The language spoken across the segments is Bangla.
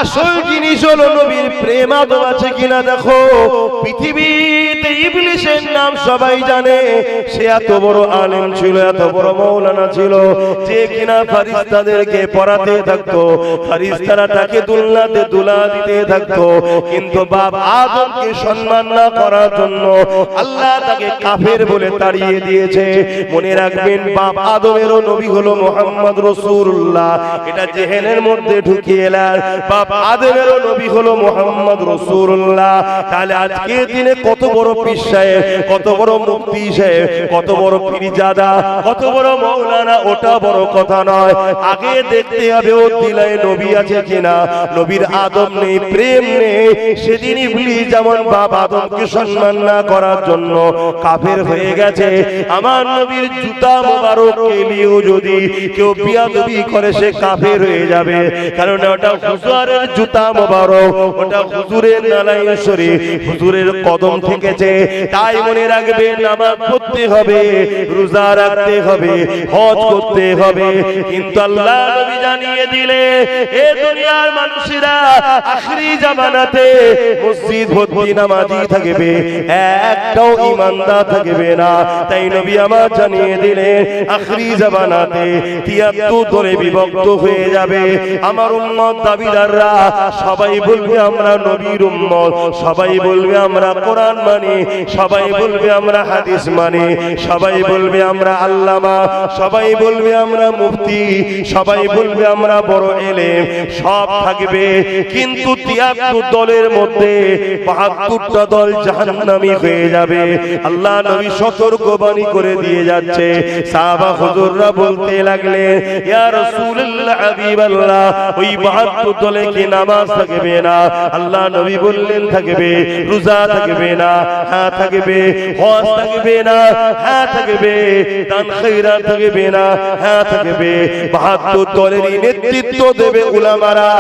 আসল জিনিস হলো নবীর প্রেম আদব আছে কিনা দেখো। পৃথিবীতে ইবলিসের নাম সবাই জানে, সে এত বড় আলেম ছিল, এত বড় মাওলানা ছিল, যে কিনা ফেরেশতাদেরকে পড়াতে থাকতো, ফেরেশতারা তাকে দুলনাতে দুলা দিতে থাকতো। কিন্তু বাপ আদমকে সম্মান না করার জন্য আল্লাহ তাকে কাফের বলে তাড়িয়ে দিয়েছে। মনে রাখবেন, বাপ আদমেরও নবী হলো মুহাম্মদ রাসূলুল্লাহ। এটা জেহেনের মধ্যে ঢুকিয়ে এলেন, বাপ আদমেরও নবী হলো মুহাম্মদ রাসূলুল্লাহ। তাহলে আজকে দিনে কত বড় পীর সাহেব, কত বড় মুফতি সাহেব, কত বড় পীরজাদা, কত বড় মাওলানা, ওটা বড় কথা নয়। আগে দেখতে হবে ও দিলায় নবী আছে কিনা। নবীর আদব নেই, প্রেম নেই, সেদিন ইবলিস যেমন বাপ আদমকে সম্মান না করার জন্য কাফের হয়ে গেছে। আমার নবীর জুতা মোবারক কেলিও যদি কেউ বিয়াদবি করে সে কাফের হয়ে যাবে, কারণ ওটা হুজুরের জুতা মোবারক, ওটা হুজুরের নালাইন শরীফ, হুজুরের কদম থেকেছে। তাই মনে রাখবেন, নামাজ পড়তে হবে, রোজা রাখতে হবে, হজ করতে হবে। কিন্তু আল্লাহ নবী জানিয়ে দিলে এ দুনিয়ার মানুষেরা আখিরি জামানাতে মসজিদ ভর্তি নামাজি থাকবে, একটাও ইমানদার থাকবে না। তাই নবী আমার জানিয়ে দিলেন, আখিরি জামানাতে ৭৩ দলে বিভক্ত হয়ে যাবে। আমার উম্মত দাবিদাররা সবাই বলবে আমরা নবীর উম্মত, সবাই বলবে আমরা কোরআন মানি, সবাই বলবে আমরা হাদিস মানি, সবাই বলবে আমরা আল্লামা, সবাই বলবে আমরা মুফতি, সবাই বলবে আমরা বড় এলেম, সব থাকবে। কিন্তু ৭৩ দলের মধ্যে ৭২টা দল জাহান্নামী হয়ে যাবে। আল্লাহ নবী সতর্কবাণী করে দিয়ে যাচ্ছে। সাহাবা হুজুররা বলতে লাগলেন, ইয়া রাসূলুল্লাহ, হাবিবাল্লাহ, ওই ৭২ দলে কি নামাজ থাকবে না? আল্লাহ নবী বললেন থাকবে। রোজা থাকবে না? হ্যাঁ থাকবে। হজ থাকবে না? হ্যাঁ থাকবে। দান খয়রাত থাকবে না? হ্যাঁ থাকবে। ৭২ দলেরই নেতৃত্ব দেবে উলামারা,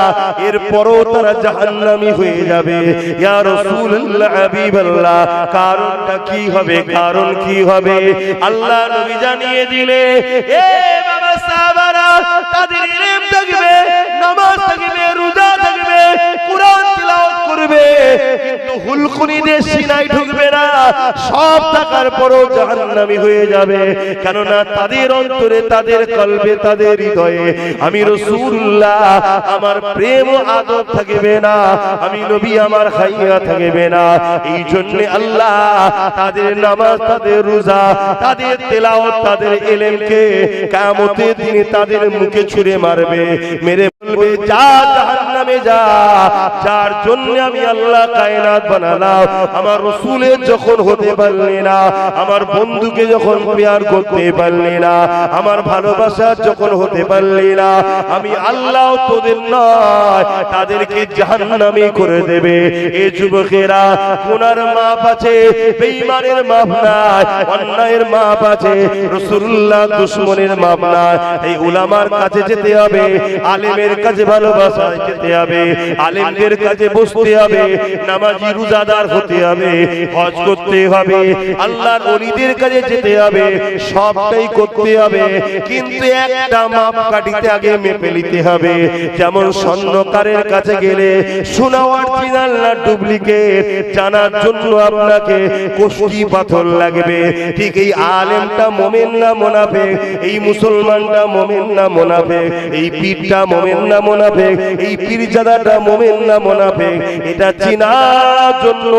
এরপরও তারা জাহান্নামী হয়ে যাবে। ইয়া রাসূলুল্লাহ, হাবিবাল্লাহ, কারণটা কি হবে? কারণ কি হবে? আল্লাহ নবী জানিয়ে দিলে, এ বাবা সাহাবারা, তাদের ইলম থাকবে, নামাজ থাকবে, রোজা থাকবে, কুরআন তিলাওয়াত করবে, কিন্তু হুলকুনিদের সিনায় ঢুকবে না। সব থাকার পরও জাহান্নামী হয়ে যাবে। কেননা তাদের অন্তরে, তাদের কলবে, তাদের হৃদয়ে আমি রাসূলুল্লাহ, আমার প্রেম ও আদব থাকবে না, আমি নবী আমার হাইয়া থাকবে না। এই জন্য আল্লাহ তাদের নামাজ, তাদের রোজা, তাদের তেলাওয়াত, তাদের ইলমকে কিয়ামতের দিনে তাদের মুখে ছুঁড়ে মারবে, মেরে বলবে, যা জাহান্নামে যা, যার জন্য আমি আল্লাহ কায়নাত বানালাম। আমার রাসূলের যখন হতে পারলি না, আমার বন্ধুকে যখন প্যার করতে পারলি না, আমার ভালোবাসার যখন হতে পারলি না, আমি আল্লাহ তোদের নয় তাদেরকে জাহান্নামী করে দেবে। এ যুবকেরা, গুনার মাপ আছে, বেঈমানের মাপ নাই, অন্যায়ের মাপ আছে, রাসূলুল্লাহ দুশমনের মাপ নাই। এই উলামার কাছে যেতে হবে, আলেমের কাছে ভালোবাসায় যেতে হবে, আলেমদের কাছে বসতে হবে, নামাজি রোজাদার হতে হবে, হজ করতে হবে, আল্লাহর ওলিদের কাছে যেতে হবে, সবটাই করতে হবে। কিন্তু একটা মাপ কাটিতে আগে মেপে নিতে হবে। যেমন স্বর্ণকারের কাছে গেলে সোনা অরিজিনাল না ডুপ্লিকেট জানার জন্য আপনাকে কোষ্ঠী পাথর লাগবে, ঠিক এই আলেমটা মুমিন না মুনাফিক, এই মুসলমানটা মুমিন না মুনাফিক, এই পীরটা মুমিন না মুনাফিক, এই পীরজাদাটা মুমিন না মুনাফিক, এটা চেনার জন্য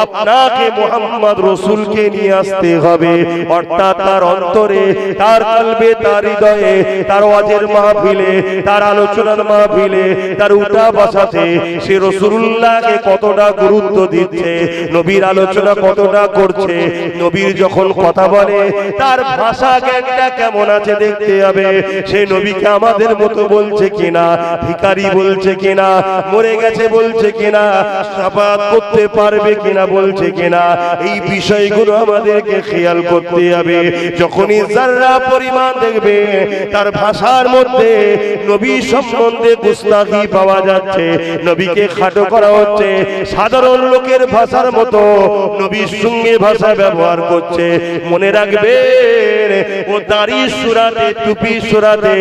আপনাকে মুহাম্মদ রাসূলকে নিয়ে আসতে হবে। অর্থাৎ তার অন্তরে, তার কলবে, তার হৃদয়ে, তার ওয়াজের মাহফিলে, তার আলোচনার মাহফিলে, তার উঠা বসাতে সে রাসূলুল্লাহকে কতটা গুরুত্ব দিচ্ছে, নবীর আলোচনা কতটা করছে, নবীর যখন কথা বলে তার ভাষা জ্ঞানটা কেমন আছে দেখতে হবে। সেই নবীকে আমাদের মতো বলছে কিনা, ভিখারি বলছে কিনা, মরে গেছে বলছে কিনা, শাফাত করতে পারবে কিনা বলছে কিনা, এই বিষয়গুলো আমাদেরকে খেয়াল করতে হবে। যখনই যারা পরিমাণ দেখবে তার ভাষার মধ্যে নবী সম্বন্ধে গুস্তাখি পাওয়া যাচ্ছে, নবীকে খাটো করা হচ্ছে, সাধারণ লোকের ভাষার মতো নবীর সঙ্গে ভাষা ব্যবহার করছে, মনে রাখবে কাফের ও দাড়ি সুরাতে টুপি সুরাতে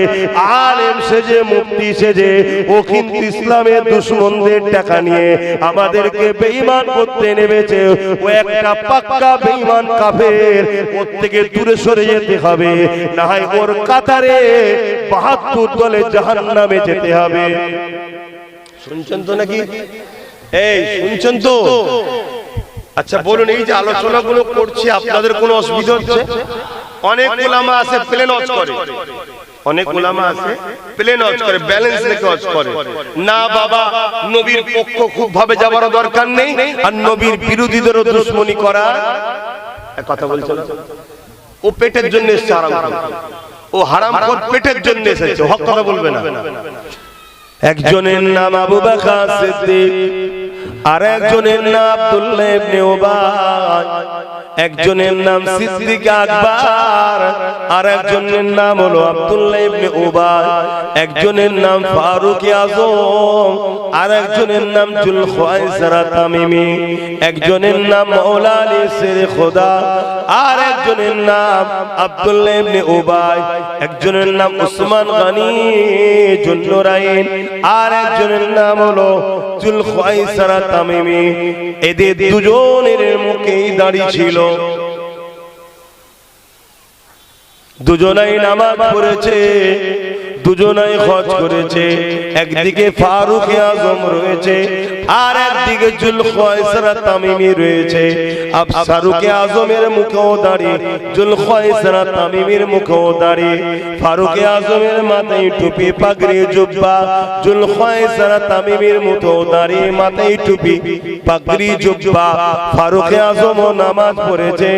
আলেম সেজে মুফতি সেজে ও কিন্তু ইসলামের দুশমনদের টাকা নিয়ে আমাদেরকে বেঈমান করতে নেমেছে। ও একটা পাক্কা বেঈমান কাফের, ওর থেকে দূরে সরে যেতে হবে, না হয় ওর কাতারে ৭২ দলে জাহান্নামে যেতে হবে। শুনছেন তো নাকি? এই শুনছেন তো? আচ্ছা বলুন, এই যে আলোচনাগুলো করছি আপনাদের কোনো অসুবিধা হচ্ছে? অনেক উলামা আছে প্লেন ওয়াজ করে, অনেক উলামা আছে প্লেন ওয়াজ করে, ব্যালেন্স রেখে ওয়াজ করে। না বাবা, নবীর পক্ষ খুব ভাবে যাবার দরকার নেই, আর নবীর বিরোধীদেরও দুশমনি করা কথা বলছে না। ও পেটের জন্য এসেছে হারাম করে, ও হারাম করে পেটের জন্য এসেছে, হক কথা বলবে না। একজনের নাম আবু বকর সিদ্দিক, আর একজনের নাম আব্দুল্লাহ ইবনে উবাই, একজনের নাম সিদ্দিক আকবর, আর একজনের নাম হলো আব্দুল্লাহ ইবনে উবাই, একজনের নাম ফারুক আজম, আর একজনের নাম জুলখায়সারা তামিমি, একজনের নাম মাওলা আলী শেরে খোদা, আর একজনের নাম আব্দুল্লাহ ইবনে উবাই, একজনের নাম উসমান গনি জুন্নুরাইন, আর একজনের নাম হলো জুলখায়সারা তামিমি। এদের দুজনের মুখেই দাড়ি ছিল, দুজনাই নামাজ পড়েছে, দুজনাই হজ করেছে। একদিকে ফারুক আজম রয়েছে, আর একদিকে জুলখায়সারা তামিমি রয়েছে। আব ফারুক আজমের মুখেও দাড়ি, জুলখায়সারা তামিমির মুখেও দাড়ি। ফারুক আজমের মাথায় টুপি পাগড়ি জুব্বা, জুলখায়সারা তামিমির মুখেও দাড়ি, মাথায় টুপি পাগড়ি জুব্বা। ফারুক আজমও নামাজ পড়েছে,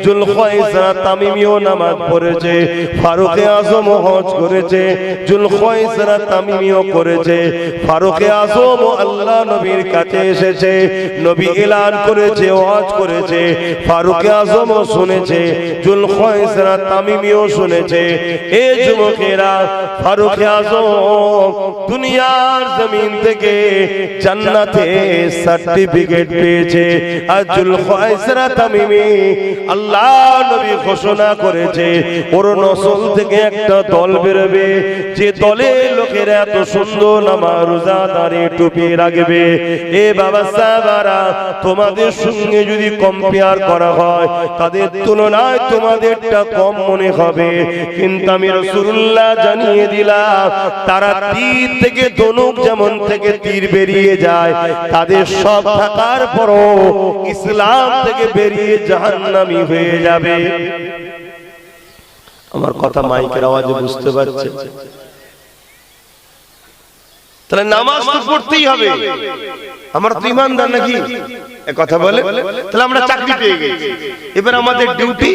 জুলখায়সারা তামিমিও নামাজ পড়েছে। ফারুক আজমও হজ করেছে, জুলখায়সারা তামিমিও করেছে। ফারুক আজম আল্লাহ নবীর কাছে এসেছে, নবী এলান করেছে, ওয়াজ করেছে। ফারুক আজমও শুনেছে, জুলখায়সারা তামিমিও শুনেছে। এই যুবকেরা, ফারুক আজম দুনিয়ার জমিন থেকে জান্নাতে সার্টিফিকেট পেয়েছে, আর জুলখায়সারা তামিমি আল্লাহ নবী ঘোষণা করেছে ওর নসল থেকে একটা দল বেরোবে, যে দলের লোকেরা এত সুন্দর নামাজ রোজা দাঁড়িয়ে টুপি রাখবে। এ বাবা সাহাবারা, তোমাদের সঙ্গে যদি কম্পেয়ার করা হয়, তাদের তুলনায় তোমাদেরটা কম মনে হবে, কিন্তু আমি রাসূলুল্লাহ জানিয়ে দিলাম, তারা তীর থেকে ধনুক যেমন থেকে তীর বেরিয়ে যায়, তাদের সব থাকার পরও ইসলাম থেকে বেরিয়ে জাহান্নামী হয়ে যাবে। আমার কথা মাইকের আওয়াজে বুঝতে পারছে? তাহলে নামাজ তো পড়তেই হবে, আমরা তো ইমানদার নাকি? এ কথা বলে তাহলে আমরা চাকরি পেয়ে গেছি, এবার আমাদের ডিউটি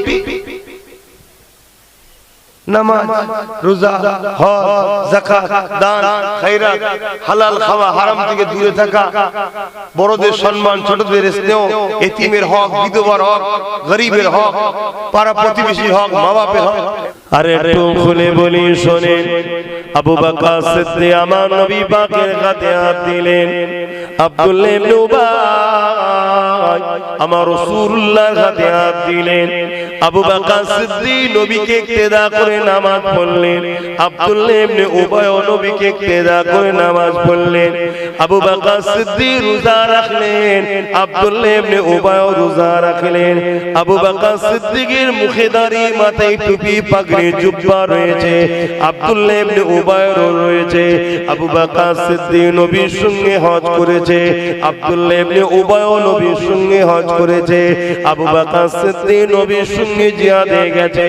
নামাজ, রোজা, হজ, যাকাত, দান, খায়রাত, হালাল খাওয়া, হারাম থেকে দূরে থাকা, বড়দের সম্মান, ছোটদের স্নেহ, এতিমের হক, বিধবার হক, গরিবের হক, পাড়া প্রতিবেশীর হক, মা বাপের হক। আরে একটু খুলে বলি শোনেন, আবু বকর সিদ্দিক আমার নবী পাকের হাতে হাত দিলেন, আব্দুল্লাহ ইবনে উবাই আমার রাসূলুল্লাহর হাতে হাত দিলেন। আবু বকর সিদ্দিক নবীকে ইক্তেদা করে নামাজ পড়লেন, আব্দুল্লাহ ইবনে উবাই নবীকে ইক্তেদা করে নামাজ পড়লেন। আবু বকর সিদ্দিক রোজা রাখলেন, আব্দুল্লাহ ইবনে উবাই রোজা রাখলেন। আবু বকর সিদ্দিকের মুখে দাড়ি, মাথায় টুপি পাগড়ি জুব্বা রয়েছে, আব্দুল্লাহ ইবনে উবাই রয়েছে। আবু বকর সিদ্দিক নবীর সঙ্গে হজ করেছে, আব্দুল্লাহ ইবনে উবাই নবীর সঙ্গে হজ করেছে। আবু বকর সিদ্দিক নবীর সঙ্গে জিহাদে গেছে,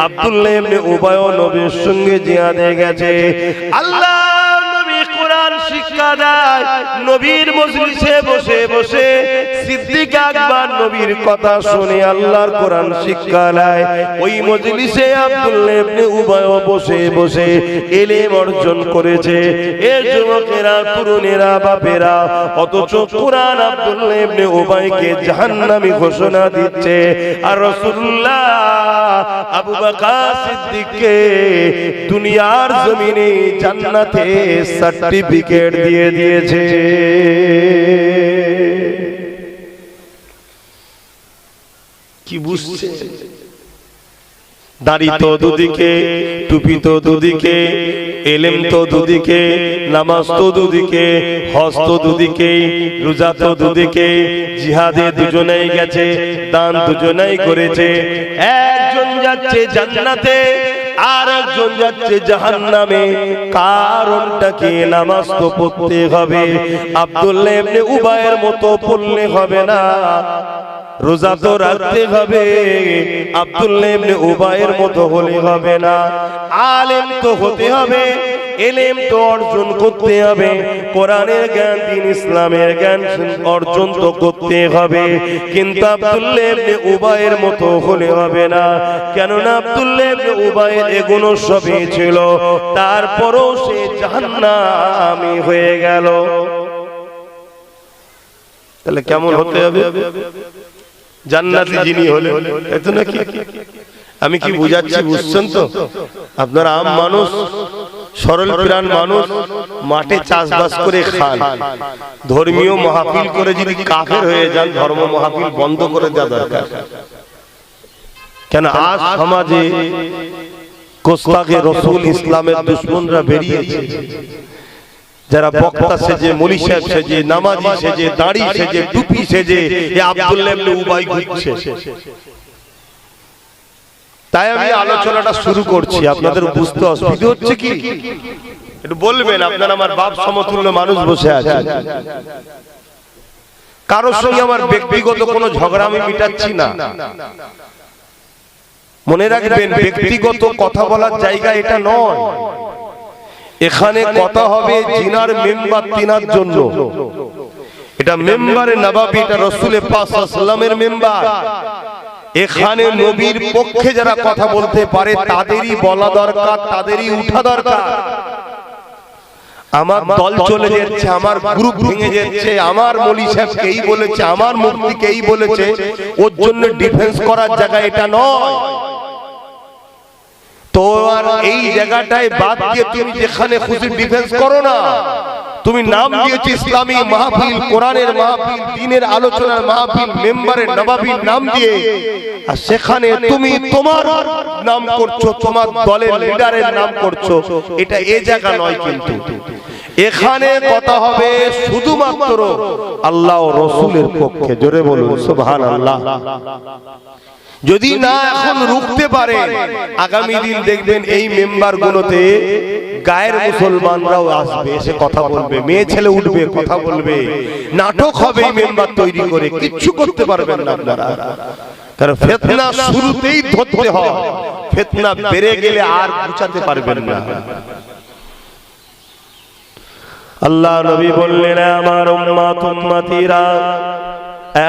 আব্দুল্লাহ ইবনে উবাই নবীর সঙ্গে জিহাদে গেছে। আল্লাহ নবী কোরআন শিক্ষা দেয়, নবীর মজলিসে বসে বসে সিদ্দিক আকবর নবীর কথা শুনে আল্লাহর কোরআন শিক্ষা নেয়। ওই মজলিসে আব্দুল্লাহ ইবনে উবাই বসে বসে ইলম অর্জন করেছে। এই যুবকেরা, তরুণেরা, বাপেরা, অথচ কোরআন আব্দুল্লাহ ইবনে উবাইকে জাহান্নামী ঘোষণা দিচ্ছে, আর রাসূলুল্লাহ আবু বকর সিদ্দিককে দুনিয়ার জমিনে জান্নাতে সার্টিফিকেট দিয়ে দিয়েছে। কি বুঝছে? দাড়ি তো দুদিকে, টুপি তো দুদিকে, এলেম তো দুদিকে, নামাজ তো দুদিকে, হজ তো দুদিকে, রোজা তো দুদিকে, জিহাদে দুজনেই গেছে, দান দুজনেই করেছে। একজন যাচ্ছে জান্নাতে, আর একজন যাচ্ছে জাহান্নামে। কারণটা কি? নামাজ তো পড়তে হবে, আব্দুল্লাহ ইবনে উবাইয়ের মতো পড়লে হবে না। রোজা তো রাখতে হবে, আব্দুল্লাহ ইবনে উবাইয়ের মতো হলে হবে না। আলেম তো হতে হবে, এলেম তো অর্জন করতে হবে, কোরআনের জ্ঞান, দ্বীন ইসলামের জ্ঞান অর্জন তো করতে হবে। কিন্তু আব্দুল্লাহ ইবনে উবাইয়ের মতো হলে হবে না, কেননা আব্দুল্লাহ ইবনে উবাইয়ের এগুলো সবই ছিল, তারপরও সে জাহান্নামী হয়ে গেল। তাহলে কেমন হতে হবে? জান্নাতি যিনি হলেন, এত নাকি? আমি কি বুঝাচ্ছি বুঝছেন তো? আপনারা আম মানুষ, সরল প্রাণ মানুষ, মাঠে চাষবাস করে খান। ধর্মীয় মাহফিল করে যদি কাফের হয়ে যান, ধর্ম মাহফিল বন্ধ করে দেওয়া দরকার। কেন আজ সমাজে কোস্তাকে রসুল ইসলামের দুশ্মনরা বেরিয়েছে, যারা বক্তা সেজে, মৌলী সাহেব সেজে, নামাজি সেজে, দাড়ি সেজে, টুপি সেজে আব্দুল্লাহ ইবনে উবাই ঘুরছে। তাই আমি আলোচনাটা শুরু করছি, আপনাদের বুঝতে অসুবিধা হচ্ছে কি একটু বলবেন। আপনারা আমার বাপ সমতুল্য মানুষ বসে আছেন, কারোর সঙ্গে আমার ব্যক্তিগত কোনো ঝগড়া আমি মিটাচ্ছি না। মনে রাখবেন, ব্যক্তিগত কথা বলার জায়গা এটা নয়। এখানে কথা হবে জিনার মেম্বার তিনার জন্য। এটা মেম্বারে নবাবী, এটা রাসূল পাক সাল্লাল্লাহু আলাইহি ওয়াসাল্লামের মেম্বার। এখানে নবীর পক্ষে যারা কথা বলতে পারে তাদেরই বলা দরকার, তাদেরই উঠা দরকার। আমার দল চলে যাচ্ছে, আমার গ্রুপ ভেঙে যাচ্ছে, আমার মৌলী সাহেবকে এই বলেছে, আমার মুফতিকে এই বলেছে, ওর জন্য ডিফেন্স করার জায়গা এটা নয়। তো আর এই জায়গাটায় বাদ দিয়ে তুমি যেখানে খুশি ডিফেন্স করো না। তুমি নাম দিয়েছো ইসলামী মাহফিল, কোরআনের মাহফিল, দ্বীনের আলোচনার মাহফিল, মেম্বারে নবাবীর নাম দিয়ে, আর সেখানে তুমি তোমার নাম করছো, তোমার দলের লিডারের নাম করছো। এটা এই জায়গা নয়। কিন্তু এখানে কথা হবে শুধুমাত্র আল্লাহ ও রাসূলের পক্ষে। জোরে বলুন সুবহানাল্লাহ। যদি না এখন রুখতে পারে, আগামী দিন দেখবেন এই মেম্বার গুলোতে গায়ের মুসলমানরাও আসবে, এসে কথা বলবে, মেয়ে ছেলে উঠবে, কথা বলবে, নাটক হবে এই মেম্বার তৈরি করে। কিচ্ছু করতে পারবেন না আপনারা, কারণ ফিতনা শুরুতেই ধরতে হয়। ফিতনা বেড়ে গেলে আর বুঝাতে পারবেন না। আল্লাহ নবী বললেন, আমার উম্মত উম্মতিরা,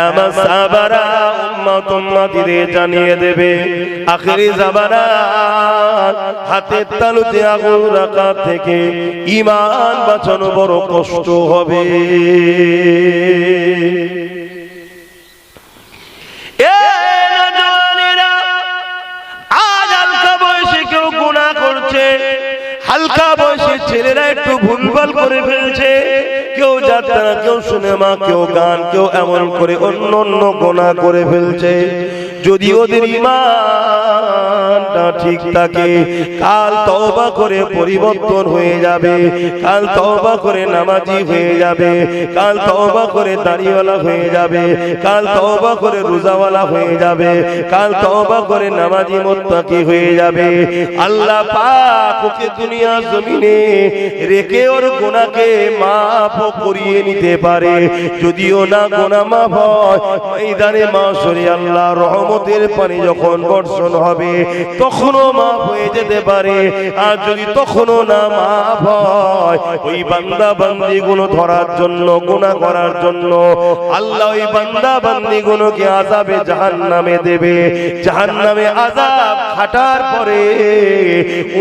আমার সাহাবারা উম্মত উম্মতিদের জানিয়ে দেবে, আখিরি জামানা হাতের তালুতে আগুন রাখা থেকে ঈমান বাঁচানো বড় কষ্ট হবে। আজ হালকা বয়সে কেউ গুনাহ করছে, হালকা বয়সে ছেলেরা একটু ভুলভাল করে ফেলছে, কেউ যাত্রা, কেউ সিনেমা, কেউ গান, কেউ এমন করে অন্য অন্য গুনাহ করে ফেলছে। যদি ওদের ঈমানটা ঠিক থাকে, কাল তওবা করে পরিবর্তন হয়ে যাবে, কাল তওবা করে নামাজি হয়ে যাবে, কাল তওবা করে দাড়িওয়ালা হয়ে যাবে, কাল তওবা করে রোজাওয়ালা হয়ে যাবে, কাল তওবা করে নামাজি মুত্তাকি হয়ে যাবে। আল্লাহ পাক ওকে দুনিয়া জমিনে রেখে ওর গুনাহকে মাফ করিয়ে নিতে পারে। যদিও না গুনাহ মাফ হয়, ময়দানে মাশরে আল্লাহর রহমতের পানি যখন বর্ষণ হবে তখনও মাফ হয়ে যেতে পারে। আর যদি তখনও না মাফ হয়, ওই বান্দা বান্দীগুলো ধরার জন্য, গুনাহ করার জন্য আল্লাহ ওই বান্দা বান্দীগুলোকে আযাবে জাহান্নামে দেবে। জাহান্নামে আযাব খাটার পরে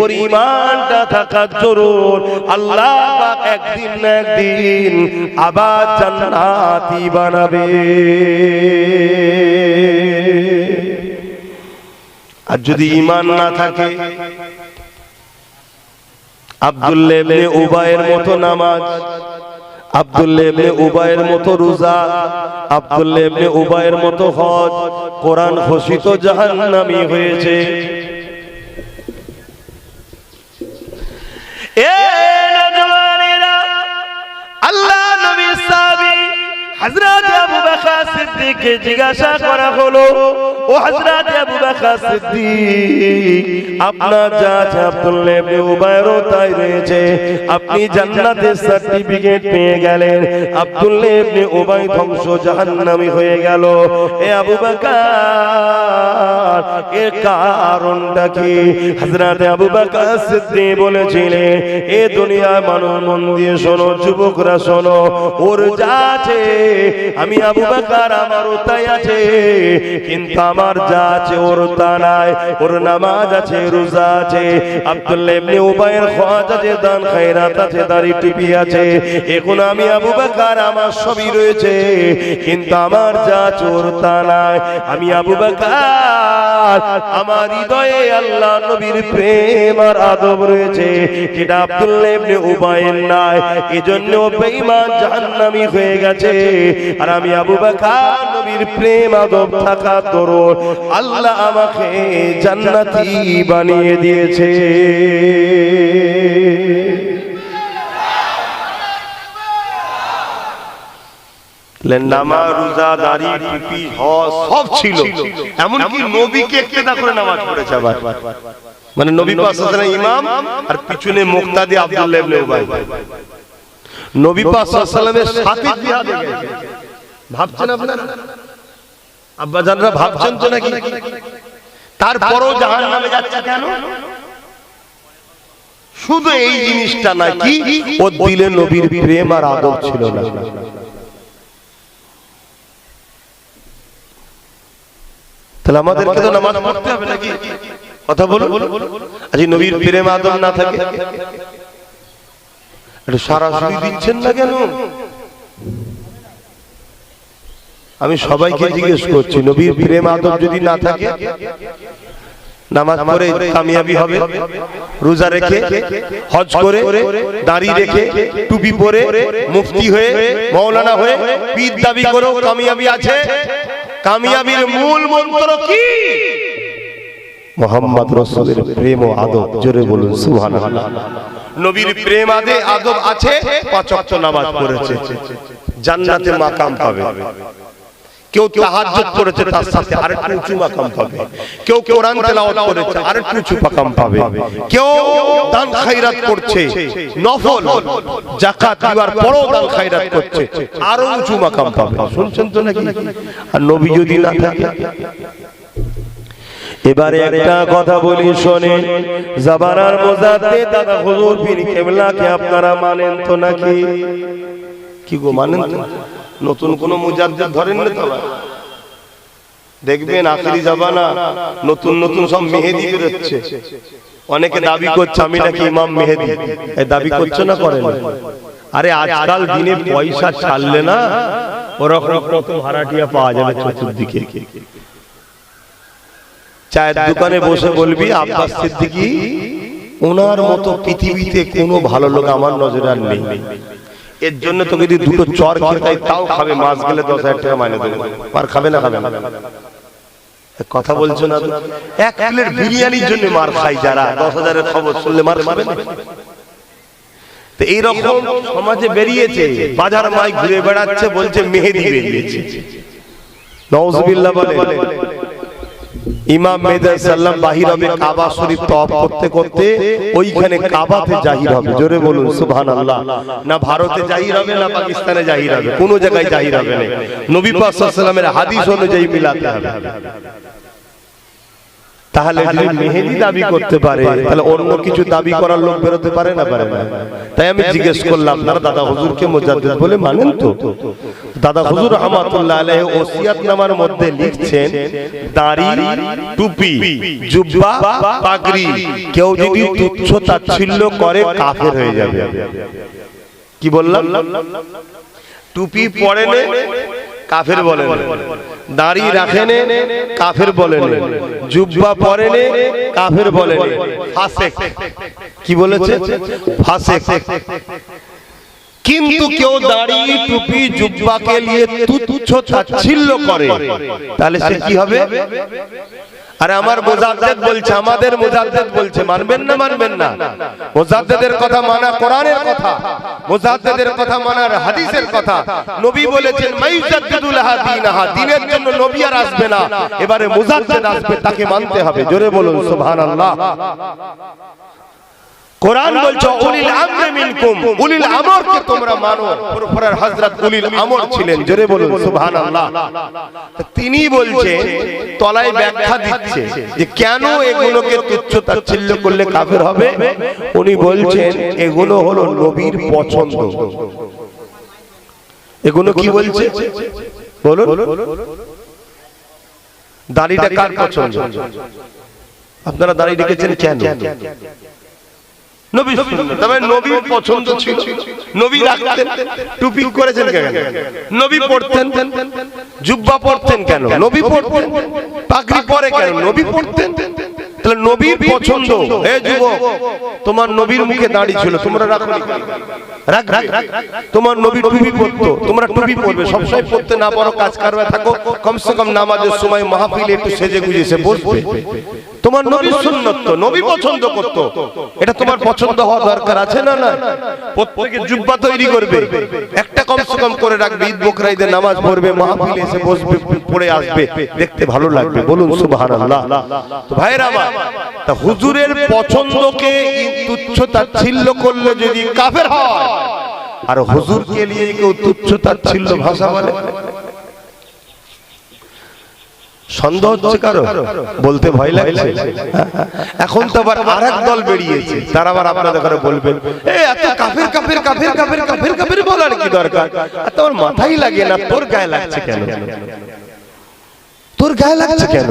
ওর ঈমানটা থাকা জরুর। আল্লাহ পাক একদিন না একদিন আবার জান্নাতি বানাবে। আর যদি ঈমান না থাকে, আব্দুল্লাহ ইবনে উবাইয়ের মতো নামাজ, আব্দুল্লাহ ইবনে উবাইয়ের মতো রোজা, আব্দুল্লাহ ইবনে উবাইয়ের মতো হজ, কোরআন ঘোষিত জাহান্নামী হয়েছে। এ নওজওয়ানেরা, আল্লাহ নবীর সাহাবী হযরত আবু বকর সিদ্দিককে জিজ্ঞাসা করা হলো, ও হযরত আবু বকর সিদ্দিক, আপনার যা আছে আব্দুল্লাহ ইবনে উবাইরও তাই রয়েছে, আপনি জান্নাতের সার্টিফিকেট পেয়ে গেলেন, আব্দুল্লাহ ইবনে উবাই ধ্বংস জাহান্নামী হয়ে গেল। এ আবু বকর, এর কারণটা কি? হযরত আবু বকর সিদ্দিক বলেছিলেন, এ দুনিয়ার মানুষ মন দিয়ে শোনো, যুবকরা শোনো, ওর যা আছে আমি আবু বকর আমারও তাই আছে, কিন্তু আমার যা আছে ওর তা নাই। ওর নামাজ আছে, রোজা আছে, আব্দুল্লাহ ইবনে উবাইয়ের হজ আছে, দান খায়রাত আছে, দাড়ি টুপি আছে। এখন আমি আবু বকর আমার সবই রয়েছে, কিন্তু আমার যা আছে ওর তা নাই। আমি আবু বকর, আমার হৃদয়ে আল্লাহ নবীর প্রেম আর আদব রয়েছে, যেটা আব্দুল্লাহ ইবনে উবাইয়ের নাই। এজন্য বেঈমান জাহান্নামী হয়ে গেছে। আর আমি আবু বকর নবীর প্রেম আদব থাকা দরুন আল্লাহ আমাকে জান্নাতি বানিয়ে দিয়েছে। নামাজ, রোজা, দাড়ি, টুপি, হজ সব ছিল, এমনকি নবীকে ইক্তেদা করে নামাজ পড়েছে। আবার মানে নবী পাক সাল্লাল্লাহু আলাইহি ওয়াসাল্লাম ইমাম আর পিছনে মুক্তাদি আব্দুল্লাহ ইবনে উবাই। নবী পাক সাল্লাল্লাহু আলাইহি ওয়াসাল্লামের সাথে জিহাদে গেছে। ভাবছেন আপনারা, আব্বা জানরা ভাবছেন তো নাকি? তারপরও জাহান্নামে যাচ্ছে কেন? শুধু এই জিনিসটা নাকি ওর দিলে নবীর প্রেম আর আদব ছিল না। তাহলে আমাদেরকে তো নামাজ পড়তে হবে নাকি? কথা বলুন। আজ নবীর প্রেম আদব না থাকে এটা সরাসরি দিচ্ছেন না কেন? আমি সবাইকে জিজ্ঞেস করছি, নবীর প্রেম আদব যদি না থাকে নামাজ পড়ে কামিয়াবি হবে? রোজা রেখে, হজ করে, দাড়ি রেখে, টুপি পরে, মুফতি হয়ে, মাওলানা হয়ে পীর দাবি করেও কামিয়াবি আছে? কামিয়াবির মূল মন্ত্র কি? মুহাম্মদ রাসূলের প্রেম ও আদব। জোরে বলুন সুবহানাল্লাহ। নবীর প্রেম আদব আছে, পাঁচ ওয়াক্ত নামাজ পড়েছে, জান্নাতে মাকাম পাবে। কেউ তাহাজ্জুদ করেছে, তার সাথে আরেকটু উঁচু মাকাম পাবে। কেউ কোরআন তেলাওয়াত করেছে, আরেকটু উঁচু মাকাম পাবে। কেউ দান খায়রাত করছে, নফল যাকাত দিবার পরও দান খায়রাত করছে, আরো উঁচু মাকাম পাবে। শুনছেন তো নাকি? আর নবী যদি না থাকে? এবারে একটা কথা বলি শোনেন, জাবানার মুজাদ্দিদ দাদা হুজুর পীর কেবলাকে আপনারা মানেন তো নাকি? কি গো, মানেন তো? নতুন কোন মুজাদ্দিদ ধরেন না তো? দেখবেন আখিরি জামানা নতুন নতুন সব মেহেদি বেরোচ্ছে। অনেকে দাবি করছে আমি নাকি ইমাম মেহেদি। এই দাবি করছে না, করেন? আরে আজকাল দিনে পয়সা ছাড়লে না ওরকম রকম ভাড়াটিয়া পাওয়া যাবে চতুর্দিকে। চায়ের দোকানে বসে বলবি আব্বাস সিদ্দিকী, ওনার মতো পৃথিবীতে কোনো ভালো লোক আমার নজরে আর নেই। এর জন্য তো যদি দুটো চর খেতে তাও খাবে, মাস গেলে 10,000 টাকা মাইনে দেবে। আর খাবে না? খাবে না? কথা বলছো না? এক প্লেট বিরিয়ানির জন্য মার খাই যারা, 10,000-এর খবর শুনলে মার খাবে না? তো এইরকম সমাজে বেরিয়েছে, বাজার মাই ঘুরে বেড়াচ্ছে, বলছে মেহেদি বেরিয়েছে। নাউজুবিল্লাহ বলে। ইমাম মেহেদী সাল্লাম বাহির হবে কাবা শরীফ তওয়াফ করতে করতে, ওইখানে কাবাতে জাহির হবে। জোরে বলুন সুবহানাল্লাহ। না ভারতে জাহির হবে, না পাকিস্তানে জাহির হবে, কোনো জায়গায় জাহির হবে না। নবী পাক সাল্লাল্লাহু আলাইহি ওয়াসাল্লামের হাদিস অনুযায়ী মিলাতে হবে। তাহলে যদি মেহেদি দাবি করতে পারে, তাহলে অন্য কিছু দাবি করার লোক বেরোতে পারে না? পারে না? তাই আমি জিজ্ঞেস করলাম, আপনারা দাদা হুজুরকে মুজাদ্দিদ বলে মানেন তো? দাদা হুজুর রাহমাতুল্লাহ আলাইহি ওসিয়াতনামার মধ্যে লিখছেন, দাড়ি, টুপি, জুব্বা, পাগড়ি কেউ যদি তুচ্ছ তাচ্ছিল্য করে কাফের হয়ে যাবে। কি বললাম? টুপি পরেন কাফের বলেন, দাড়ি রাখেন কাফের বলেন, জুব্বা পরেন কাফের বলেন, ফাসেক। কি বলেছে? ফাসেক। কিন্তু কেউ দাড়ি, টুপি, জুব্বাকে নিয়ে তুচ্ছ তাচ্ছিল্য করে, তাহলে সে কি হবে? আরে আমার মুজাদ্দিদ বলছে, আমাদের মুজাদ্দিদ বলছে, মানবেন না মানবেন না? মুজাদ্দিদের কথা মানা কোরআনের কথা, মুজাদ্দিদের কথা মানার হাদিসের কথা। নবী বলেছেন মাইজাদ্দিদুল হাদিনাহা, দ্বীনের জন্য নবী আর আসবে না, এবারে মুজাদ্দিদ আসবে, তাকে মানতে হবে। জোরে বলুন সুবহানাল্লাহ। কোরআন বলছে উলিল আমরি মিনকুম, উলিল আমরকে তোমরা মানো। ফুরফুরার হযরত উলিল আমর ছিলেন। জোরে বলুন সুবহানাল্লাহ। তিনি বলছেন, তলায় ব্যাখ্যা দিচ্ছে যে কেন এগুলোকে তুচ্ছ তাচ্ছিল্য করলে কাফের হবে। উনি বলছেন এগুলো হলো নবীর পছন্দ। এগুলো কি বলছে বলুন? দাড়িটা কার পছন্দ? আপনারা দাড়ি রেখেছেন কেন? নবী সুন্নাত, তবে নবীর পছন্দ ছিল, নবী রাখতেন। টুপি করেছেন কেন? নবী পড়তেন। জুব্বা পড়তেন কেন? নবী পড়তেন। পাগড়ি পরে কেন? নবী পড়তেন। তাহলে নবীর পছন্দ। হে যুবক, তোমার নবীর মুখে দাড়ি ছিল, তোমরা রাখো। রাখ রাখ। তোমার নবী টুপি পরতো, তোমরা টুপি পরবে। সবসময় পড়তে না পারো, কাজ কারবার থাকো, কমসে কম নামাজের সময় মাহফিলে একটু সেজে গুজে এসে বসবে। তোমার নবীর সুন্নাত তো, নবী পছন্দ করতো, এটা তোমার পছন্দ হওয়া দরকার আছে না? না, প্রত্যেকে জুব্বা তৈরি করবে, একটা কমসে কম করে রাখবে, ঈদ বকরা ঈদের নামাজ পড়বে, মাহফিলে এসে বসবে, পড়ে আসবে, দেখতে ভালো লাগবে। বলুন সুবহানাল্লাহ। তো ভাইরা আমার, তা হুজুরের পছন্দকে তুচ্ছ তাচ্ছিল্য করলে যদি কাফের হয়, আর হুজুরকে নিয়ে কেউ তুচ্ছ তাচ্ছিল্য ভাষা বলে, সন্দেহ হচ্ছে কারো? বলতে ভয় লাগছে? এখন তো আবার আরেক দল বেরিয়েছে, তারা আবার আপনাদের ঘরে বলবেন এত কাফের কাফের কাফের কাফের কাফের কাফের বলার কি দরকার? তোর মাথায় লাগে না, তোর গায়ে লাগছে কেন? তোর গায়ে লাগছে কেন?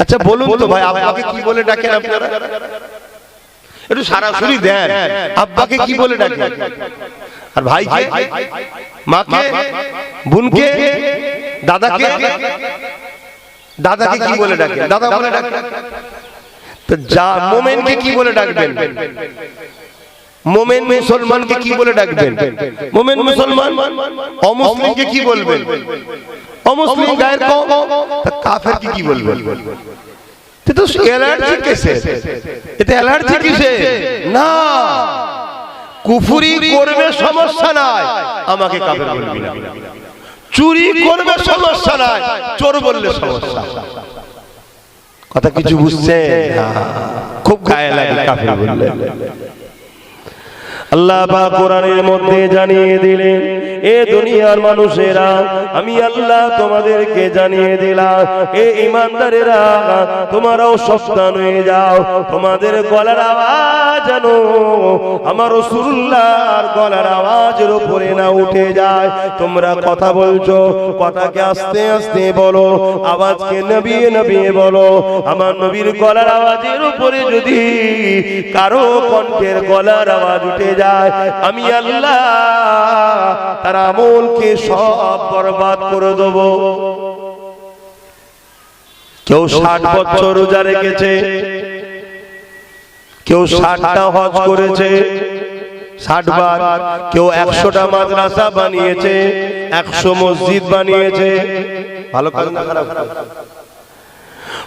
আচ্ছা বলুন তো ভাই, আব্বাকে কি বলে ডাকেন আপনারা? একটু সরাসরি দেন, আব্বাকে কি বলে ডাকেন? আর ভাইকে, মাকে, বোনকে, দাদাকে, দাদাকে কি বলে ডাকেন? দাদা বলে ডাকেন। তো যা মোমেনকে কি বলে ডাকবেন? মোমেন মুসলমানকে কি বলে ডাকবেন? মোমেন মুসলমান। অমুসলিমকে কি বলবেন? অমুসলিম। গায়ের কম। কাফেরকে কি বলবেন? তো অ্যালার্জি কিসে? এটা অ্যালার্জি কিসে? না, কুফরি করবে সমস্যা নাই, আমাকে কাফের বলবি না। চুরি করবে সমস্যা নাই, চোর বললে সমস্যা। কথা কিছু বুঝছেন? খুব গায়ে লাগে কাফের বললে। আল্লাহ পাক কোরআনের মধ্যে জানিয়ে দিলেন, এ দুনিয়ার মানুষেরা, আমি আল্লাহ তোমাদেরকে জানিয়ে দিলাম, এ ঈমানদারেরা, তোমরাও সাবধান হয়ে যাও। তোমাদের গলার আওয়াজ যেন আমার রাসূলুল্লাহর গলার আওয়াজের উপরে না উঠে যায়। তোমরা কথা বলছো, কথাকে আস্তে আস্তে বলো, আওয়াজকে নবিয়ে নবিয়ে বলো। আমার নবীর গলার আওয়াজের উপরে যদি কারো কণ্ঠের গলার আওয়াজ উঠে যায়, আমি আল্লাহ তার আমলকে সব বরবাদ করে দেব। কেউ 60 বছর রোজা রেখেছে, কেউ 60টা হজ করেছে 60 বার, কেউ 100টা মাদ্রাসা বানিয়েছে, 100 মসজিদ বানিয়েছে। ভালো কাজ না খারাপ?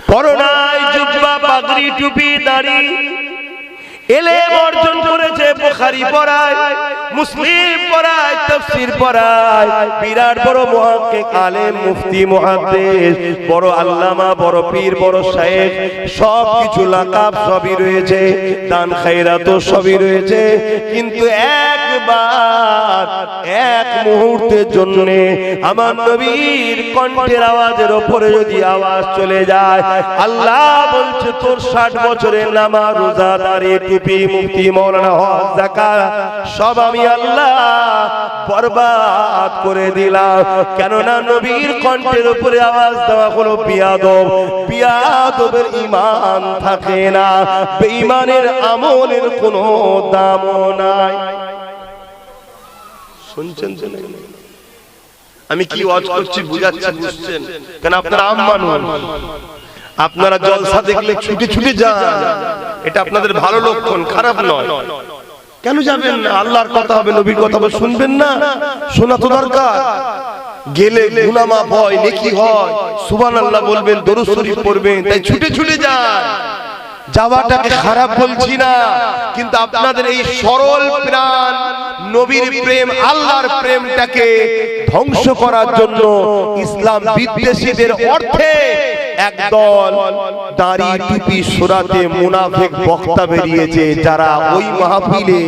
পরনাই জুব্বা, পাগড়ি, টুপি, দাড়ি, ইলম অর্জন করেছে, বুখারী পড়ায়, মুসলিম পড়ায়, তাফসীর পড়ায়, বিরাট বড় মুহাক্কিক, আলেম, মুফতি, মুহাদ্দিস, বড় আল্লামা, বড় পীর, বড় শায়েখ, সব কিছু লাকাব সবই রয়েছে, দান খায়রাত সবই রয়েছে। কিন্তু একবার, এক মুহূর্তের জন্য আমার নবীর কণ্ঠের আওয়াজের উপরে যদি আওয়াজ চলে যায়, আল্লাহ বলছে তোর 60 বছরের নামাজ, রোজা, দাড়ি, টুপি, মুফতি, মাওলানা, হজ, যাকাত সব আমি আল্লাহ বরবাদ করে দিলাম। কেননা নবীর কণ্ঠের উপরে আওয়াজ দেওয়া হলো বিয়াদব, বিয়াদবের ঈমান থাকে না, বেঈমানের আমলের কোনো দামও নাই। শুনছেন? আমি কি ওয়াজ করছি বুঝাচ্ছি, বুঝছেন? কেন আপনারা আম মানুষ, আপনারা জলসা দেখলে ছুটে ছুটে যান, এটা আপনাদের ভালো লক্ষণ, খারাপ নয়। কেন যাবেন না? আল্লাহর কথা হবে, নবীর কথা হবে, শুনবেন না? শোনা তো দরকার। গেলে গুনাহ মাফ হয়, নেকি হয়, সুবহানাল্লাহ বলবেন, দরুদ শরীফ পড়বেন, তাই ছুটে ছুটে যান। যাওয়াটাকে খারাপ বলছি না, কিন্তু আপনাদের এই সরল প্রাণ নবীর প্রেম, আল্লাহর প্রেমটাকে ধ্বংস করার জন্য ইসলাম বিদ্বেষীদের অর্থে একদল দাড়ি টুপি সুরাতে মুনাফিক বক্তা বেরিয়েছে, যারা ওই মাহফিলে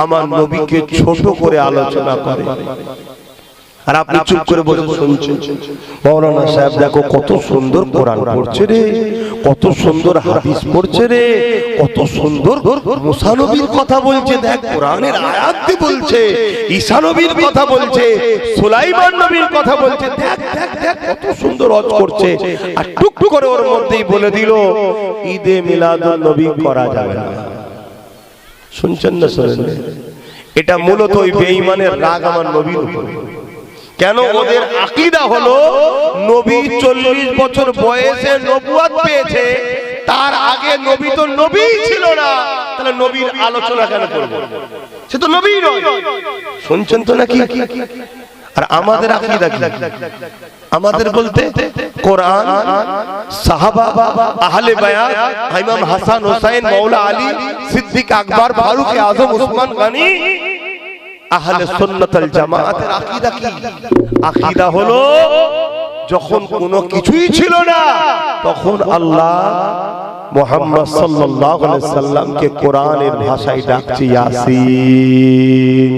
আমার নবীকে ছোট করে আলোচনা করে। আর আপনি চুপ করে বসে শুনছেন। মাওলানা সাহেব দেখো কত সুন্দর কোরআন পড়ছে রে, কত সুন্দর হাদিস পড়ছে রে, কত সুন্দর মুসা নবীর কথা বলছে, দেখ কোরআনের আয়াত বলছে, ঈসা নবীর কথা বলছে, সুলাইমান নবীর কথা বলছে, দেখ দেখ দেখ কত সুন্দর ওয়াজ করছে। আর টুক টুক করে ওর মধ্যেই বলে দিল ঈদে মিলাদুন নবী করা যাবে না। শুনছেন না শুনেন? এটা মূলত ওই বেঈমানের রাগ আমার নবীর উপর। কেন? ওদের আকীদা হলো নবী 40 বছর বয়সে নবুয়ত পেয়েছে, তার আগে নবী তো নবীই ছিল না, তাহলে নবীর আলোচনা কেন করব? সে তো নবী নয়। শুনছেন তো নাকি? আর আমাদের আকীদা কি? আমাদের বলতে কোরআন, সাহাবা, আহলে বায়াত, ইমাম হাসান হোসেন, মাওলা আলী, সিদ্দিক আকবর, ফারুক আজম, উসমান গনি, আহলে সুন্নাত ওয়াল জামাতের আকীদা কি? আকীদা হলো যখন কোনো কিছুই ছিল না, তখন আল্লাহ মুহাম্মদ সাল্লাল্লাহু আলাইহি সাল্লামকে কোরআনের ভাষায় ডাকছে, ইয়াসিন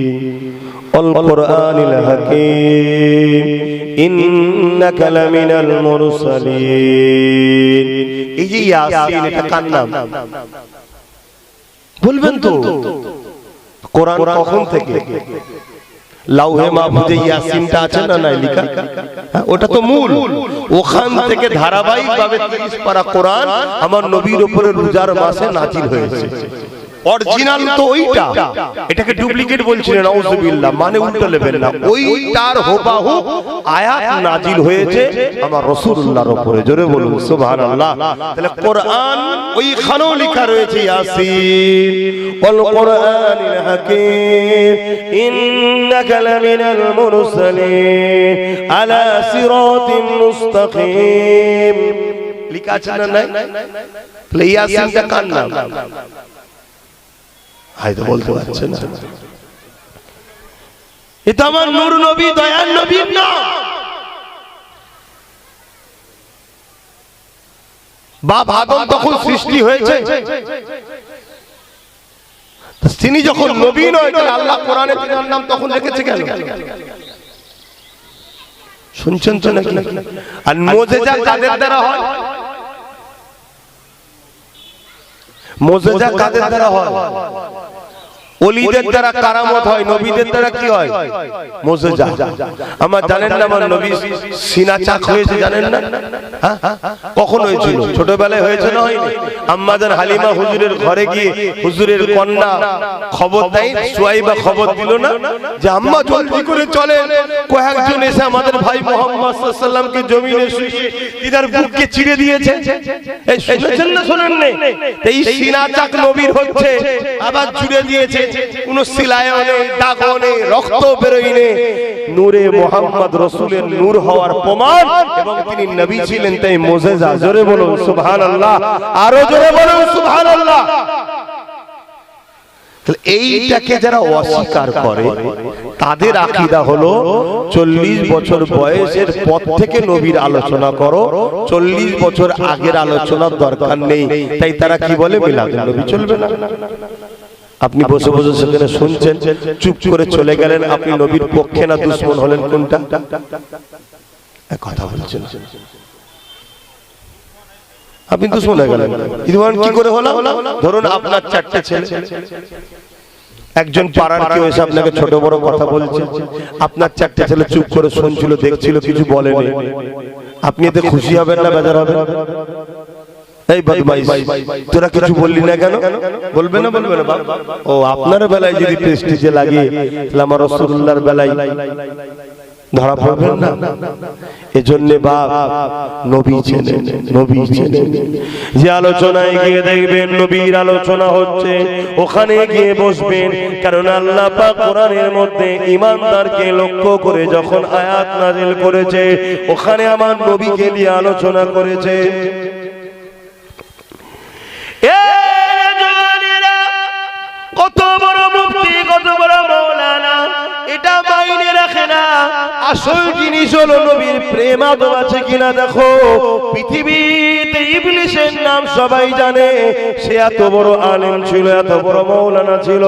ওয়াল কোরআনিল হাকীম ইন্নাকা লামিনাল মুরসালিন। এই যে ইয়াসিন, এটা কার নাম বলবেন তো? কোরআন কখন থেকে? লাউহে মাহফুজে ইয়াসিনটা আছে না, নাই লেখা? ওটা তো মূল, ওখান থেকে ধারাবাহিকভাবে 30 পারা কোরআন আমার নবীর উপরে রোজার মাসে নাজিল হয়েছে। অরিজিনাল তো ওইটা, এটাকে ডুপ্লিকেট বলছিলেন, নাউজুবিল্লাহ, মানে উল্টো নেবেন না, ওইটার হুবহু আয়াত নাজিল হয়েছে আমার রাসূলুল্লাহর উপরে। জোরে বলুন সুবহানাল্লাহ। তাহলে কোরআন ওইখানেও লেখা রয়েছে ইয়াসিন ওয়াল কোরআনিল হাকীম ইন্নাকা লামিনাল মুরসালিন আলা সিরাতিম মুস্তাকিম। লেখা আছে না নাই? তাহলে ইয়াসিনটা কার নাম? হয়তো বলতে পারছে না। এটা আমার নূর নবী, দয়ার নবীর নাম। বাপ আদম তখন সৃষ্টি হয়েছে, তিনি যখন নবী নয়, তাহলে আল্লাহ কোরআনে তার নাম তখন রেখেছে কেন? শুনছেন তো নাকি? আর মুজিজা কাদের দ্বারা হয়? মুজিজা কাদের দ্বারা হয়? ওলিদের দ্বারা কারামত হয়, নবীদের দ্বারা কি হয়? মুজিজা। আমার জানেন না আমার নবী সিনা চাক হয়েছে, জানেন না? কখন হয়েছিল? ছোটবেলায় হয়েছে না হয়নি? আম্মাজান হালিমা হুজুরের ঘরে গিয়ে হুজুরের কন্যা খবর দেয়, সুয়াইবা খবর দিল না যে আম্মা জলদি করে চলেন, কয়েকজন এসে আমাদের ভাই মুহাম্মদ সাল্লাল্লাহু আলাইহি সাল্লামকে জমিনে শুইয়ে তিনার বুককে চিড়ে দিয়েছে। এই শুনেছেন না শুনেন না? এই সিনা চাক নবীর হচ্ছে, আবার জুড়ে দিয়েছে, কোন সিলায়ও নেই, দাগও নেই, রক্ত বেরোয় নেই, নূরে মুহাম্মদ রাসূলের নূর হওয়ার প্রমাণ, এবং তিনি নবী ছিলেন, তাই মুজিজা। জোরে বলুন সুবহানাল্লাহ, আরো জোরে বলুন সুবহানাল্লাহ। এইটাকে যারা অস্বীকার করে, তাদের আকীদা হলো 40 বছর বয়সের পর থেকে নবীর আলোচনা করো, 40 বছর আগের আলোচনার দরকার নেই। তাই তারা কি বলে? মিলাদুন নবী চলবে না। আপনি বসে বসে সেখানে শুনছেন, চুপ করে চলে গেলেন। আপনি নবীর পক্ষে না দুশমন হলেন? কোনটা? কথা বলছেন, আপনি দুশমন হয়ে গেলেন। কি করে হলো? ধরুন আপনার 4টে ছেলে, একজন পাড়ার কেউ এসে আপনাকে ছোট বড় কথা বলছে, আপনার 4টে ছেলে চুপ করে শুনছিল, দেখছিল, কিছু বলেনি। আপনি এতে খুশি হবেন না বেজার হবেন? এই বদমাইশ, তোরা কিছু বললি না কেন? বলবে না? বলবে না? ও আপনার বেলায় যদি প্রেস্টিজে লাগে, তাহলে আমার রাসূলুল্লাহর বেলায় ধরা পড়বেন না। এজন্য বাপ নবী চেনেন, নবী চেনেন। যে আলোচনায় গিয়ে দেখবেন নবীর আলোচনা হচ্ছে, ওখানে গিয়ে বসবেন। কারণ আল্লাহ পাক কোরআনের মধ্যে ঈমানদারকে লক্ষ্য করে যখন আয়াত নাযিল করেছে, ওখানে আমার নবীকে নিয়ে আলোচনা করেছে। কত বড় মুফতি, কত বড় মাওলানা, এটা মাইনে রাখে না। আসল জিনিস হলো নবীর প্রেম আদব আছে কিনা দেখো। পৃথিবীতে ইবলিসের নাম সবাই জানে, সে এত বড় আলেম ছিল, এত বড় মাওলানা ছিল,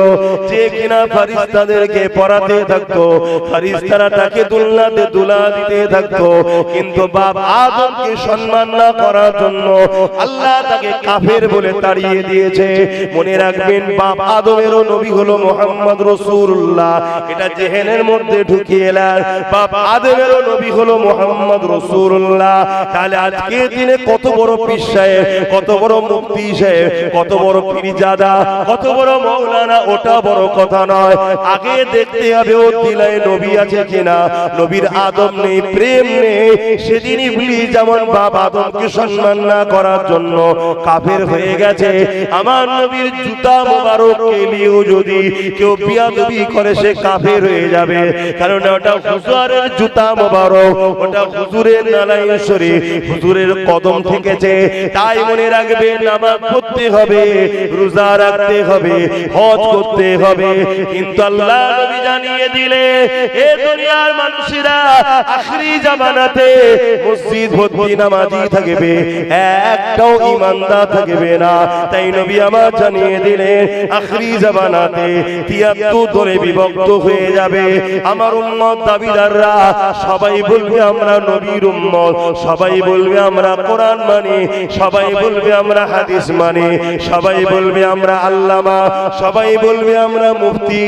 যে কিনা ফেরেশতাদেরকে পড়াতে থাকতো, ফেরেশতারা তাকে দুলনাতে দুলা দিতে থাকতো। কিন্তু বাপ আদমকে সম্মান না করার জন্য আল্লাহ তাকে কাফের বলে তাড়িয়ে দিয়েছে। মনে রাখবেন, বাপ আদমেরও নবী হলো মুহাম্মদ রাসূলুল্লাহ। এটা জেহেনের মধ্যে ঢুকিয়ে এলেন, বাপ আদমেরও নবী হলো মুহাম্মদ রাসূলুল্লাহ। তাহলে আজকে দিনে কত বড় পীর সাহেব, কত বড় মুফতি সাহেব, কত বড় পীরজাদা, কত বড় মাওলানা, ওটা বড় কথা নয়। আগে দেখতে হবে ও দিলায় নবী আছে কিনা। নবীর আদব নেই, প্রেম নেই, সেদিন ইবলিস যেমন বাপ আদমকে সম্মান না করার জন্য কাফের হয়ে গেছে। আমার নবীর জুতা মোবারককে নিয়েও যদি কেউ বিয়াদবি করে, সে কাফের হয়ে যাবে। কারণ ওটা হুজুরের জুতা মোবারক, ওটা হুজুরের নালাই শরীফ, হুজুরের কদম থেকেছে। তাই মনে রাখবেন, নামাজ পড়তে হবে, রোজা রাখতে হবে, হজ করতে হবে। কিন্তু আল্লাহ নবী জানিয়ে দিলে, এ দুনিয়ার মানুষেরা আখিরি জামানাতে মসজিদ ভর্তি নামাজি থাকবে, একটাও ঈমানদার থাকবে না। তাই নবী আমার জানিয়ে দিলেন, আখিরি জামানাতে ৭৩ দলে বিভক্ত হয়ে যাবে। আমার উম্মত দাবিদাররা সবাই বলবে আমরা নবীর উম্মত, সবাই বলবে আমরা কোরআন মানি, সবাই বলবে আমরা হাদিস মানি, সবাই বলবে আমরা আল্লামা, সবাই বলবে আমরা মুফতি,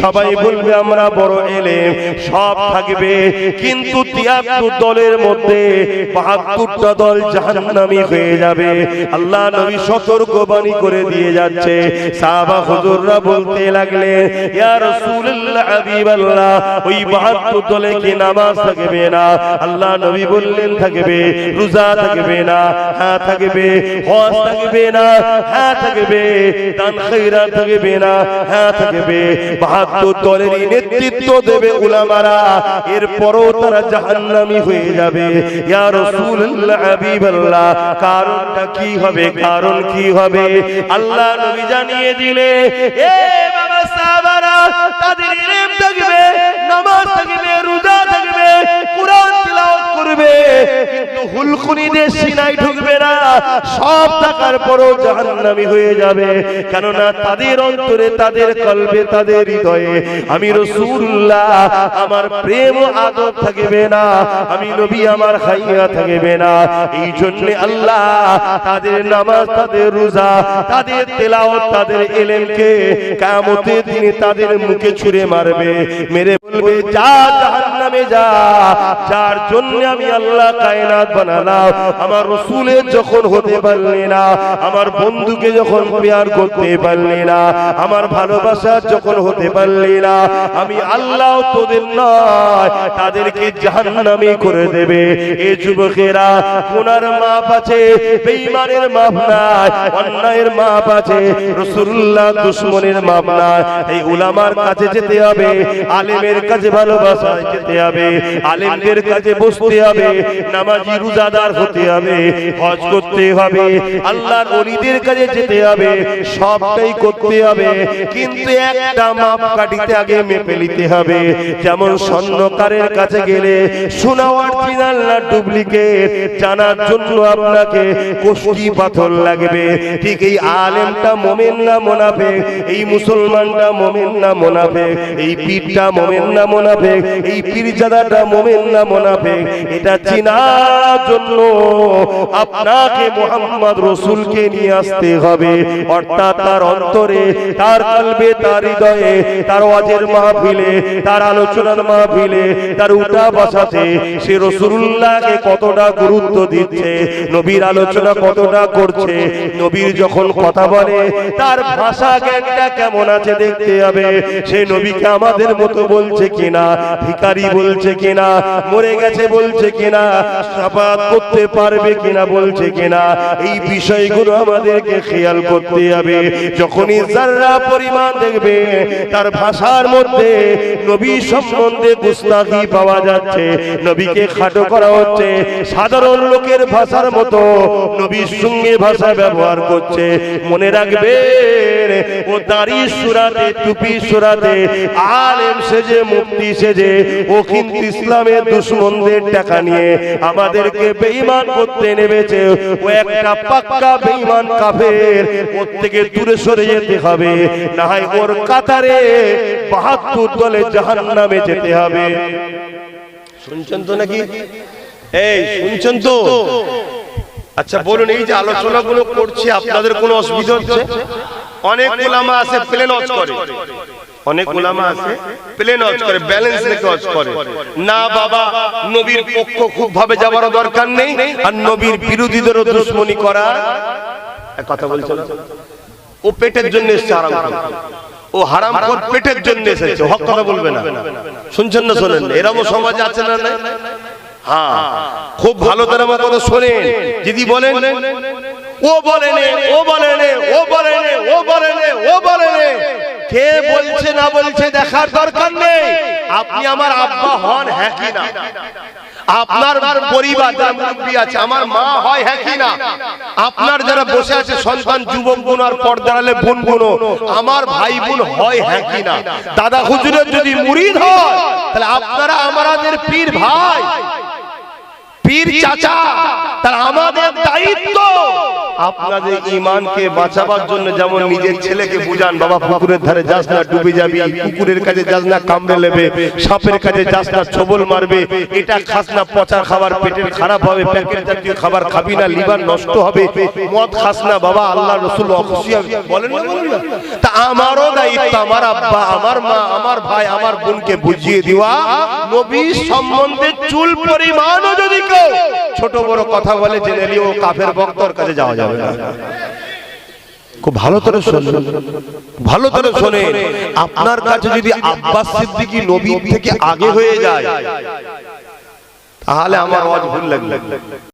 সবাই বলবে আমরা বড় এলেম, সব থাকবে। কিন্তু ৭৩ দলের মধ্যে ৭২টা দল জাহান্নামী হয়ে যাবে। আল্লাহ নবী সতর্কবাণী করে দিয়ে যাচ্ছে। সাহাবা হুজুররা বলতে লাগলেন, ইয়া রাসূলুল্লাহ, হাবিবাল্লাহ, ওই ৭২ দলে কি নামাজ থাকবে না? আল্লাহ নবী বললেন থাকবে। রোজা থাকবে না? হ্যাঁ থাকবে। হজ থাকবে না? হ্যাঁ থাকবে। দান খয়রাত থাকবে না? হ্যাঁ থাকবে। ৭২ দলেরই নেতৃত্ব দেবে উলামারা, এরপরও তারা জাহান্নামী হয়ে যাবে। ইয়া রাসূলুল্লাহ, হাবিবাল্লাহ, কারণটা কি হবে? কারণ কি হবে? আল্লাহ নবী জানিয়ে দিলে, এ বাবা সাহাবারা, তাদের ইলম থাকবে, নামাজ থাকবে, রোজা থাকবে, কোরআন তিলাওয়াত করবে, কিন্তু হুলকুনিদের সিনায় ঢুকবে না। সব থাকার পরও জাহান্নামী হয়ে যাবে। কেননা তাদের অন্তরে, তাদের কলবে, তাদের হৃদয়ে আমি রাসূলুল্লাহ, আমার প্রেম ও আদব থাকবে না, আমি নবী আমার হাইয়া থাকবে না। এই জন্য আল্লাহ তাদের নামাজ, তাদের রোজা, তাদের তেলাওয়াত, তাদের ইলমকে কিয়ামতের দিনে তাদের মুখে ছুঁড়ে মারবে, মেরে বলবে, যা জাহান্নামে যা, যার জন্য আমি আল্লাহ কায়নাত বানালাম। আমার রাসূলের যখন হতে পারলি না, আমার বন্ধুকে যখন প্যার করতে পারলি না, আমার ভালোবাসা যখন হতে পারলি না, আমি আল্লাহ তোদের নয়, তাদেরকে জাহান্নামী করে দেবে। এ যুবকেরা, গুনার মাপ আছে, বেঈমানের মাপ নাই, অন্যায়ের মাপ আছে, রাসূলুল্লাহ দুশমনের মাপ নাই। এই উলামার কাছে যেতে হবে, আলেমের কাছে ভালোবাসায় যেতে হবে, আলেমদের কাছে বসতে হবে, নামাজি রোজাদার হতে হবে, হজ করতে হবে, আল্লাহর ওলিদের কাছে যেতে হবে, সবটাই করতে হবে। কিন্তু একটা মাপ কাটিতে আগে মেপে নিতে হবে। যেমন স্বর্ণকারের কাছে গেলে সোনা অরিজিনাল না ডুপ্লিকেট জানার জন্য আপনাকে কোষ্টি পাথর লাগবে, ঠিক এই আলেমটা মুমিন না মুনাফিক, এই মুসলমানটা মুমিন না মুনাফিক, এই পীরটা মুমিন না মুনাফিক, এই পীরজাদাটা মুমিন না মুনাফিক, এটা চেনার জন্য আপনাকে মুহাম্মদ রাসূলকে নিয়ে আসতে হবে। অর্থাৎ তার অন্তরে, তার কলবে, তার হৃদয়ে, তার ওয়াজের মাহফিলে, তার আলোচনার মাহফিলে, তার উঠা বসাতে সে রাসূলুল্লাহকে কতটা গুরুত্ব দিচ্ছে, নবীর আলোচনা কতটা করছে, নবীর যখন কথা বলে তার ভাষা জ্ঞানটা কেমন আছে দেখতে হবে। সে নবীকে আমাদের মতো বলছে বলছে কিনা, ভিখারি বলছে কিনা, মরে গেছে বলছে কিনা, শাফাত করতে পারবে কিনা বলছে কিনা, এই বিষয়গুলো আমাদেরকে খেয়াল করতে হবে। যখনই যারা পরিমাণ দেখবে তার ভাষার মধ্যে নবী সম্বন্ধে গুস্তাখি পাওয়া যাচ্ছে, নবীকে খাটো করা হচ্ছে, সাধারণ লোকের ভাষার মতো নবীর সঙ্গে ভাষা ব্যবহার করছে, মনে রাখবেন ও দাড়ি সুরাতে, টুপি সুরাতে, আলেম সেজে, মুফতি সেজে, ও কিন্তু ইসলামের দুশমনদের টাকা নিয়ে আমাদেরকে বেঈমান করতে নেমেছে। ও একটা পাক্কা বেঈমান কাফের, ওর থেকে দূরে সরে যেতে হবে, না হয় ওর কাতারে ৭২ দলে জাহান্নামে যেতে হবে। শুনছেন তো নাকি? এই শুনছেন তো? আচ্ছা বলুন, এই যে আলোচনাগুলো করছি আপনাদের কোনো অসুবিধা হচ্ছে? অনেক উলামা আছে প্লেন ওয়াজ করে, অনেক উলামা আছে প্লেন ওয়াজ করে, ব্যালেন্স রেখে ওয়াজ করে না। বাবা, নবীর পক্ষ খুব ভাবে যাবার দরকার নেই, আর নবীর বিরোধীদেরও দুশমনি করা কথা বলছে না। ও পেটের জন্য এসেছে হারাম, ও হারাম খোর পেটের জন্য এসেছে, হক কথা বলবে না। শুনছেন না? শোনেন, এরকম সমাজ আছে না? না, হ্যাঁ, খুব ভালো করে আমার কথা শোনেন। যদি বলেন ও বলে নে, ও বলে নে, ও বলে নে, ও বলে নে, ও বলে নে, কে বলছে না বলছে দেখার দরকার নেই। আপনি আমার আব্বা হন, হ্যাঁ কি না? আপনার পরিবার যারা মুরব্বী আছে, আমার মা হয়, হ্যাঁ কি না? আপনার যারা বসে আছে সন্তান, যুবক বোন আর পর্দার আলে বোন বোন, আমার ভাই বোন হয়, হ্যাঁ কি না? দাদা হুজুরের যদি মুরিদ হয়, তাহলে আপনারা আমাদের পীর ভাই, পীর চাচা, তাহলে আমাদের দায়িত্ব আপনাদের ঈমানকে বাঁচাবার জন্য যেমন নিজের ছেলেকে বুঝান, বাবা পুকুরের ধারে যাস না, ডুবে যাবি, কুকুরের কাছে যাস না, কামড়ে নেবে, সাপের কাছে যাস না, ছোবল মারবে, এটা খাস না, পচা খাবার পেটের খারাপ হবে, প্যাকেট জাতীয় খাবার খাবি না, লিভার নষ্ট হবে, মদ খাস না, বাবা আল্লাহ রাসূল অখুশি হবে, বলেন না? বলেন না? তা আমারও দায়িত্ব আমার আব্বা, আমার মা, আমার ভাই, আমার বোনকে বুঝিয়ে দেওয়া, নবীর সম্বন্ধে চুল পরিমাণও যদি কেউ ছোট বড় কথা বলে জেনে নিও, কাফের বক্তার কাছে যাওয়া যাবে না। খুব ভালো করে শুনুন, ভালো করে শুনেন। আপনার কাছে যদি আব্বাস সিদ্দিকী নবী থেকে আগে হয়ে যায়, তাহলে আমার ওয়াজ ভুল লাগবে।